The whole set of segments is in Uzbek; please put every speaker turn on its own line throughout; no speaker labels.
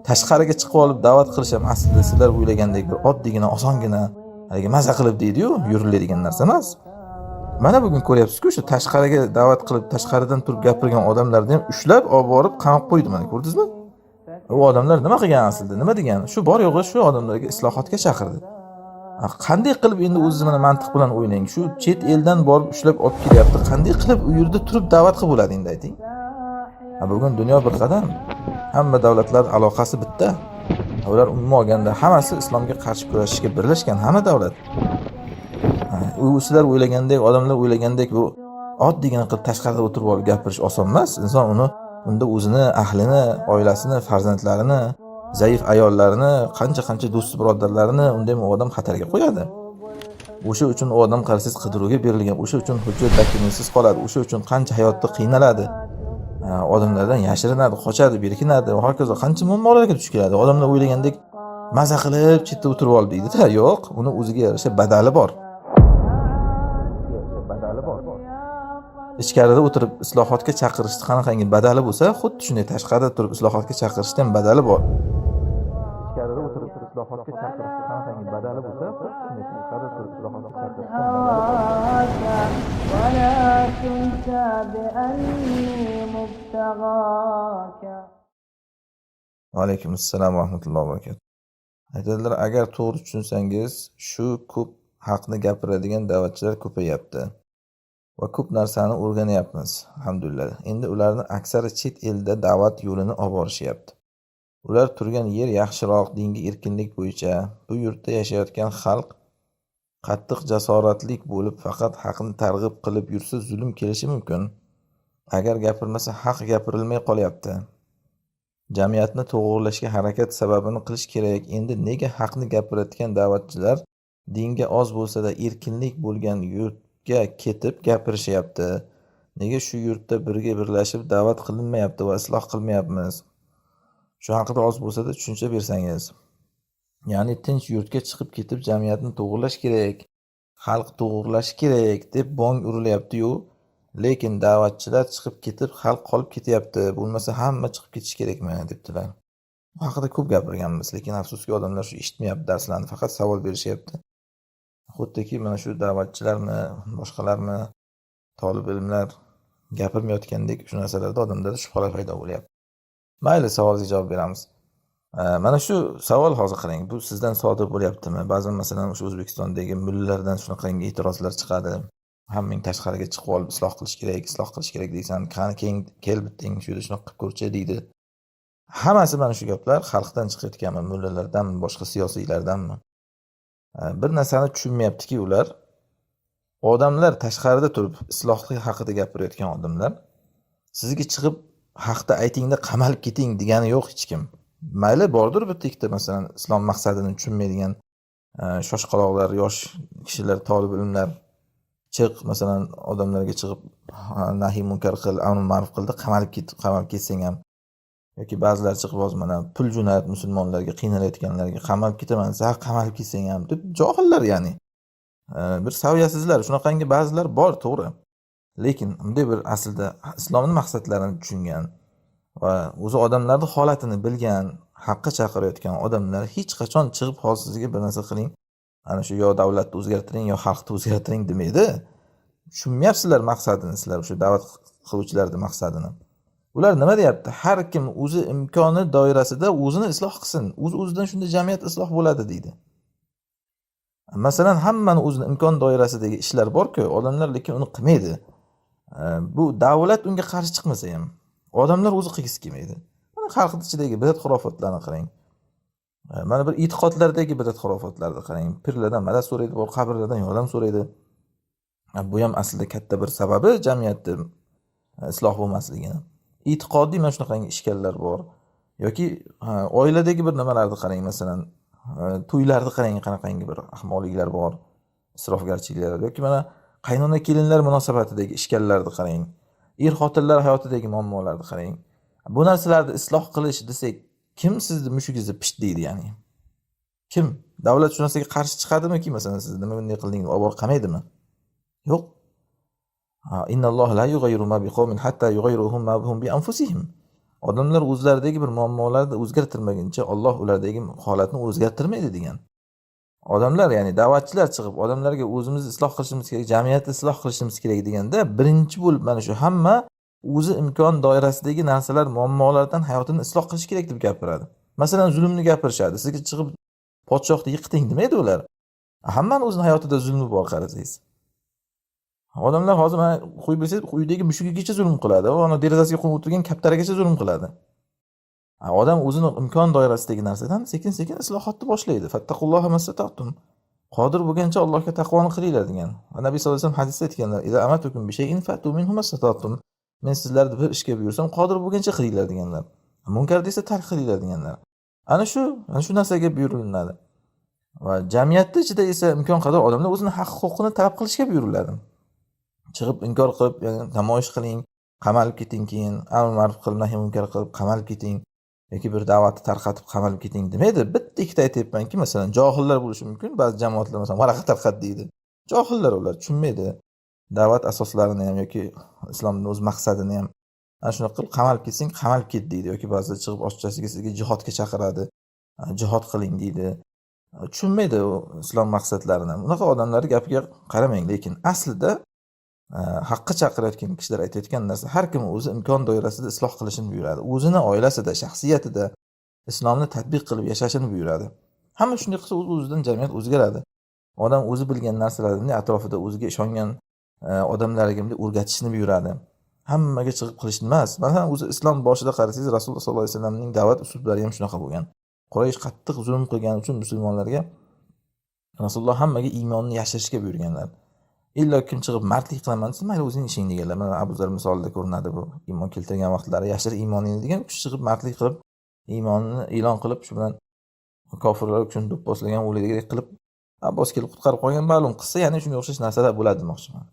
Tashqariga chiqib olib da'vat qilish ham aslida sizlar o'ylagandek bir oddiygina, osongina, haligi maza qilib deydi-yu, yuriladigan narsa emas. Mana bugun ko'ryapsiz-ku, shu tashqariga da'vat qilib, tashqaridan turib gapirgan odamlarni ham ushlab, olib borib qamab qo'ydi, mana ko'rdingizmi? U odamlar nima qilgan aslida? Nima degan? Shu bor yo'g'i shu odamlarga islohotga chaqirdi. Qanday qilib endi o'zingiz mana mantiq bilan o'ylang. Shu chet eldan borib ushlab olib kelyapti. Qanday qilib u yerda turib da'vat qilib bo'ladi endi ayting. Bugun dunyo bir qadam. Hamma davlatlar aloqasi bitta. Ular umuman olganda hammasi islomga qarshi kurashishga birlashgan, hamma davlat. U sizlar o'ylagandek, odamlar o'ylagandek bu oddiygina qilib tashqarida o'tirib olib gapirish oson emas. Inson unda o'zini, ahlini, oilasini, farzandlarini, zaif ayollarini, qancha do'st birodarlarini unda ham odam xatarga qo'yadi. O'sha uchun u odam qarsiz qidiruvga berilgan, o'sha uchun hujjat dokumentsiz qoladi, o'sha uchun qancha hayotda qiynaladi. Odamlardan yashirinadi, qochadi, berkinadi va hokazo qancha muammolarga duch keladi. Odamlar o'ylagandek maza qilib chetda o'tirib oldi deydi-da, yo'q, uni o'ziga yarasha badali bor. Ichkarida o'tirib islohotga chaqirishni qanaqangi badali bo'lsa, xuddi shunday tashqarida turib islohotga chaqirishning ham badali bor. Ichkarida o'tirib islohotga chaqirishni qanaqangi badali bo'lsa, xuddi shunday tashqarida turib islohotga chaqirishning badali bor. Va alaykum assalom va rahmatullohi va barakatuh. Aytadilar, agar to'g'ri tushunsangiz, shu ko'p haqni gapiradigan da'vatchilar ko'payapti. Va ko'p narsani o'rganyapmiz, alhamdulillah. Endi ularni aksari chet elda da'vat yo'lini olib borishyapti. Ular turgan yer yaxshiroq, dinga erkinlik bo'yicha, bu yurtda yashayotgan xalq qattiq jasoratlik bo'lib, faqat haqni targ'ib qilib yursa zulm kelishi mumkin. Agar gapirmasa haq gapirilmay qolyapti. Jamiyatni to'g'rilashga harakat sababini qilish kerak. Endi nega haqni gapirayotgan da'vatchilar dinga oz bo'lsa-da erkinlik bo'lgan yurtga ketib gapirishyapti? Nega shu yurtda birga birlashib da'vat qilinmayapti va isloh qilmayapmiz? Shu haqida oz bo'lsa-da tushuncha bersangiz. Ya'ni tinch yurtga chiqib ketib jamiyatni to'g'rilash kerak, xalq to'g'rilash kerak deb bong urilyapti-yu, lekin da'vatchilar chiqib ketib xalq qolib ketyapti. Bo'lmasa hamma chiqib ketish kerakmi debdilar. Bu haqida ko'p gapirganmiz, lekin afsuski odamlar shu eshitmayapti darslarni, faqat savol berishyapti. Xuddiki mana shu da'vatchilarmi, boshqalarmi, talab ilmlar gapirmayotgandek shu narsalarda odamlarda shubhalar paydo bo'lyapti. Mayli, savolingizga javob beramiz. Mana shu savol hozir qarang, bu sizdan sodir bo'lyaptimi? Ba'zan masalan o'sha O'zbekistondagi mullalardan shunaqangi e'tirozlar chiqadi. Hammang tashqariga chiqib olib isloh qilish kerak deysan, qani keyin kel bitting, shu yerda shunaqa qilib ko'rchi deydi. Hammasi mana shu gaplar xalqdan chiqayotganmi, mullalardanmi, boshqa siyosiylardanmi? Bir narsani tushunmayaptiki ular, odamlar tashqarida turib islohlik haqida gapirayotgan odamlar sizga chiqib haqda aytingda qamalib keting degani yo'q hech kim. Mayli bordir bitta ikkita masalan islom maqsadini tushunmaydigan shoshqaloqlar, yosh kishilar, talab ilmlar chiq masalan odamlarga chiqib nahiy munkar qil, amr ma'ruf qildi, qamalib ketsang ham yoki ba'zilar chiqib hozir mana pul jo'nat musulmonlarga, qiynalayotganlarga qamalib ketaman, zar qamalib ketsang ham deb johillar, ya'ni bir saviyasizlar, shunaqangi ba'zilar bor, to'g'ri. Lekin bunday bir aslida islomning maqsadlarini tushungan va o'zi odamlarning holatini bilgan, haqqa chaqirayotgan odamlar hech qachon chiqib hozir sizga bir narsa qiling, ana shu yo davlatni o'zgartiring yo xalqni o'zgartiring demaydi. Tushunmayapsizlar maqsadini, sizlar o'sha da'vat qiluvchilarning maqsadini. Ular nima deyapti? Har kim o'zi imkoni doirasida o'zini isloh qilsin. O'z-o'zidan shunda jamiyat isloh bo'ladi deydi. Masalan, hammani o'zini imkon doirasidagi ishlar bor-ku, odamlar lekin uni qilmaydi. Bu davlat unga qarshi chiqmasa ham odamlar o'zi qilgisi kelmaydi. Mana xalq ichidagi bidat xurofotlarni qarang. Mana bir e'tiqodlardagi bidat xurofotlarni qarang. Pirlardan madad so'raydi, bor qabrlardan yordam so'raydi. Bu ham aslida katta bir sababi jamiyatda isloh bo'lmasligini. E'tiqodiy mana shunaqangi ishkallar bor. Yoki oiladagi bir nimalarni qarang, masalan, to'ylarni qarang, qanaqangi bir ahmoqliklar bor, isrofgarchiliklar yoki mana qaynona kelinlar munosabatidagi ishkallarni qarang. Er-xotinlar hayotidagi muammolarni qarang. Bu narsalarni isloh qilish desak, kim sizni mushugingizni pisht deydi, ya'ni? Kim? Davlat shu narsaga qarshi chiqadimi ki, masalan, siz nima bunday qildingiz, olib borib qamaydimi? Yo'q. Innalloha la yughayyiru ma biqawmin hatta yughayyiru ma bihim bi anfusihim. Odamlar o'zlaridagi bir muammolarni o'zgartirmaguncha Alloh ulardagi holatni o'zgartirmaydi degan. Odamlar, ya'ni da'vatchilar chiqib odamlarga o'zimizni isloh qilishimiz kerak, jamiyatni isloh qilishimiz kerak deganda, birinchi bo'lib mana shu hamma o'zi imkon doirasidagi narsalar, muammolardan hayotini isloh qilish kerak deb gapiradi. Masalan, zulmni gapirishadi. Sizga chiqib podshohni yiqiting demaydi ular. Hammani o'zining hayotida zulmi bor qarasangiz. Odamlar hozir mana qo'yib bersangiz, uydagi mushugigacha zulm qiladi. Ona derazasiga qo'yib o'tirgan kaptaragacha zulm qiladi. Odam o'zining imkon doirasidagi narsadan sekin-sekin islohotni boshlaydi. Fattaqulloha mastata'tum. Qodir bo'lgancha Allohga taqvoni qilinglar degan. Nabiy sollallohu alayhi vasallam hadisda aytganlar: "Iza amatukum bi shay'in fa'tu minhu mastata'tum." Men sizlarni bir ishga buyursam, qodir bo'lgancha qilinglar deganlar. Munkar desa tark qilinglar deganlar. Ana shu narsaga buyuriladi. Va jamiyatning ichida esa imkon qadar odamlar o'zining haq-huquqini talab qilishga buyuriladi. Chiqib inkor qilib, ya'ni namoyish qiling, qamalib keting, keyin amr ma'ruf qilib nahiy munkar qilib qamalib keting yoki bir da'vatni tarqatib qamalib keting demaydi. Bitta ikkita aytayapmanki, masalan, johillar bo'lishi mumkin. Ba'zi jamoatlar masalan varaqa tarqat deydi. Johillar ular tushunmaydi. Da'vat asoslarini ham yoki islomning o'z maqsadini ham ana shunaqa qilib qamalib ketsang, qamalib ket deydi yoki ba'zida chiqib ochiqchasiga sizga jihodga chaqiradi. Jihod qiling deydi. Tushunmaydi u islom maqsadlarini. Unaqa odamlarning gapiga qaramang, lekin aslida haqqa chaqirayotgan kishilar aytayotgan narsa har kim o'zi imkon doirasida isloh qilishini buyuradi. O'zini oilasida, shaxsiyatida islomni tatbiq qilib yashashini buyuradi. Hamma shunday qilsa o'z-o'zidan jamiyat o'zgaradi. Odam o'zi bilgan narsalarni atrofida o'ziga ishongan odamlarga o'rgatishni buyuradi. Hammaga chiqib qilishni emas. Masalan, o'zi islom boshida qarasangiz, Rasululloh sollallohu alayhi vasallamning da'vat uslublari ham shunaqa bo'lgan. Quraysh qattiq zulm qilgani uchun musulmonlarga Rasululloh hammaga iymonni yashirishga buyurganlar. Illa kim chiqib mardlik qilaman desa, mayli o'zing ishing deganlar. Mana Abu Zar misolida ko'rinadi bu. Iymon keltirgan vaqtlari yashir iymoningni degan, kishi chiqib mardlik qilib, iymonni e'lon qilib, shu bilan kofirlar uchun do'pposlagan o'ligidek qilib Abbos kelib qutqarib qo'ygan ma'lum qilsa, ya'ni shunga o'xshash narsalar bo'ladi demoqchiman.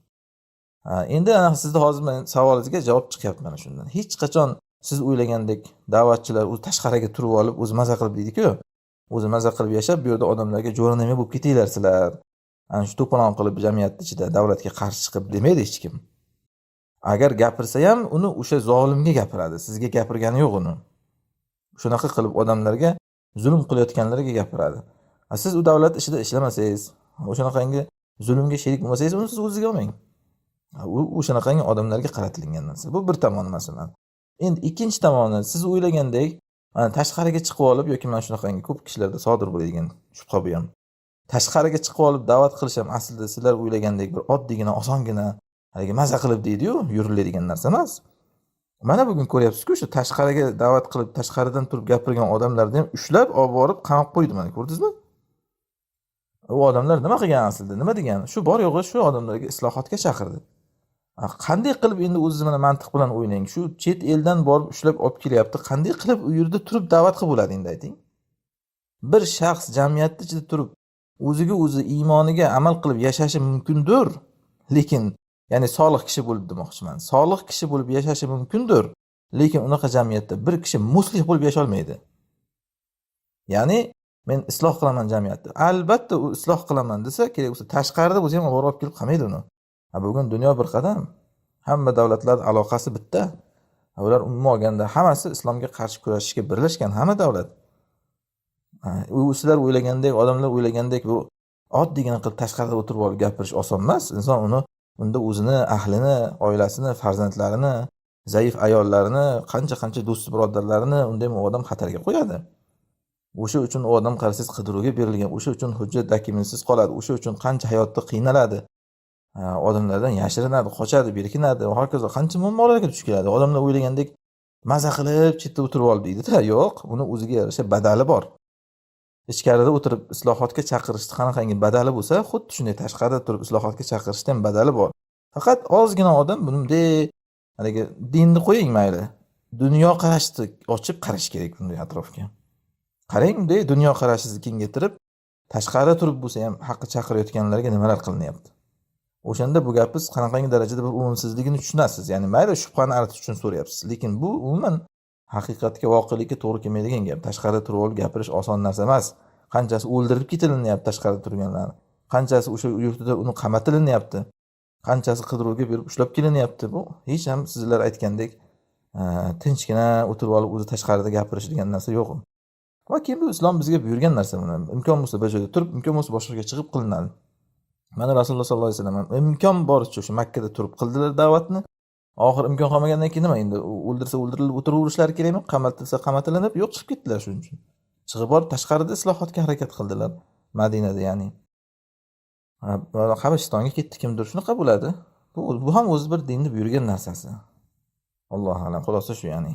Endi sizning hozir men savolingizga javob chiqyapti mana shundan. Hech qachon siz o'ylagandek da'vatchilar o'zi tashqariga turib olib, o'zi maza qilib deydi-ku, o'zi maza qilib yashab, bu yerda odamlarga jo'ranama bo'lib ketinglar sizlar. Ana shu to'polon qilib jamiyat ichida davlatga qarshi chiqib demaydi hech kim. Agar gapirsa ham uni o'sha zolimga gapiradi, sizga gapirgani yo'q uni. Shunaqa qilib odamlarga zulm qilayotganlarga gapiradi. Siz u davlat ishida ishlamasangiz, o'shanaqangi zulmga sherik bo'lmasangiz, uni siz o'zingizga olmang. U o'shanaqangi odamlarga qaratilgan narsa. Bu bir tomoni masalan. Endi ikkinchi tomoni, siz o'ylagandek, mana tashqariga chiqib olib yoki mana shunaqangi ko'p kishilarda sodir bo'ladigan shubha bu ham. Tashqariga chiqib olib da'vat qilish ham aslida sizlar o'ylagandek bir oddiygina, osongina, haligi maza qilib deydi-yu, yuriladigan narsa emas. Mana bugun ko'ryapsiz-ku, shu tashqariga da'vat qilib, tashqaridan turib gapirgan odamlarni ham ushlab, olib borib qamab qo'ydi, mana ko'rdingizmi? U odamlar nima qilgan aslida? Nima degan? Shu bor yo'g'i shu odamlarga islohotga chaqirdi. Qanday qilib endi o'zingiz mana mantiq bilan o'ylang. Shu chet eldan borib ushlab olib kelyapti. Qanday qilib u yerda turib da'vat qilib bo'ladi endi ayting? Bir shaxs jamiyatda ichida turib o'ziga o'zi iymoniga amal qilib yashashi mumkindir, lekin ya'ni solih kishi bo'lib demoqchiman. Solih kishi bo'lib yashashi mumkindir, lekin unaqa jamiyatda bir kishi muslih bo'lib yasha olmaydi. Ya'ni men isloh qilaman jamiyatni. Albatta u isloh qilaman desa, kerak bo'lsa tashqarida bo'lsa ham olib kelib qilmaydi uni. Bugun dunyo bir qadam. Hamma davlatlar aloqasi bitta. Ular umuman olganda hammasi islomga qarshi kurashishga birlashgan, hamma davlat. Sizlar o'ylagandek, odamlar o'ylagandek bu oddiygina qilib tashqarida o'tirib olib gapirish oson emas. Inson unda o'zini, ahlini, oilasini, farzandlarini, zaif ayollarini, qancha do'st birodarlarini unday odam xatarga qo'yadi. O'sha uchun u odam qarsiz qidiruvga berilgan, o'sha uchun hujjat dokumentsiz qoladi, o'sha uchun qancha hayotda qiynaladi. Odamlardan yashirinadi, qochadi, berkinadi va hokazo qancha muammolarga duch keladi. Odamlar o'ylagandek maza qilib chetda o'tirib olib deydi-da, yo'q, uni o'ziga yarasha badali bor. Ichkarida o'tirib islohotga chaqirishning qanaqangi badali bo'lsa, xuddi shunday tashqarida turib islohotga chaqirishning ham badali bor. Faqat ozgina odam bunday haligi dinni qo'ying mayli. Dunyo qarashni ochib qarash kerak bunday atrofga. Qarang, bunday dunyo qarashingizni kengaytirib, tashqarida turib bo'lsa ham haqqa chaqirayotganlarga nimalar qilinyapti. O'shanda bu gapingiz qanaqangi darajada bir o'rinsizligini tushunasiz. Ya'ni mayli shubhani aritish uchun so'rayapsiz, lekin bu umuman haqiqatga, voqelikka to'g'ri kelmaydigan gap. Tashqarida turib olib gapirish oson narsa emas. Qanchasi o'ldirib ketilinyapti tashqarida turganlar. Qanchasi o'sha yurtida uni qamatilinyapti. qanchasi qidiruvga berib ushlab kelinyapti. Bu hech ham sizlar aytgandek tinchgina o'tirib olib o'zi tashqarida gapirish degan narsa yo'q. Va keyin bu islom bizga buyurgan narsa buni. Imkon bo'lsa bir joyda turib, imkon bo'lsa boshqaga chiqib qilinadi. Mana Rasululloh sollallohu alayhi vasallam ham imkon boricha o'sha Makkada turib qildilar da'vatni. Oxir imkon qolmagandan keyin nima endi o'ldirsa o'ldirilib o'tiraverishlari kerakmi? Qamatilsa qamatilinib yo'q chiqib ketdilar shuning uchun. Chiqib borib tashqarida islohotga harakat qildilar. Madinada ya'ni. Qabristonga ketdi kimdir, shunaqa bo'ladi. Bu ham o'zi bir dinni buyurgan narsasi. Allohu a'lam. Xulosa shu ya'ni.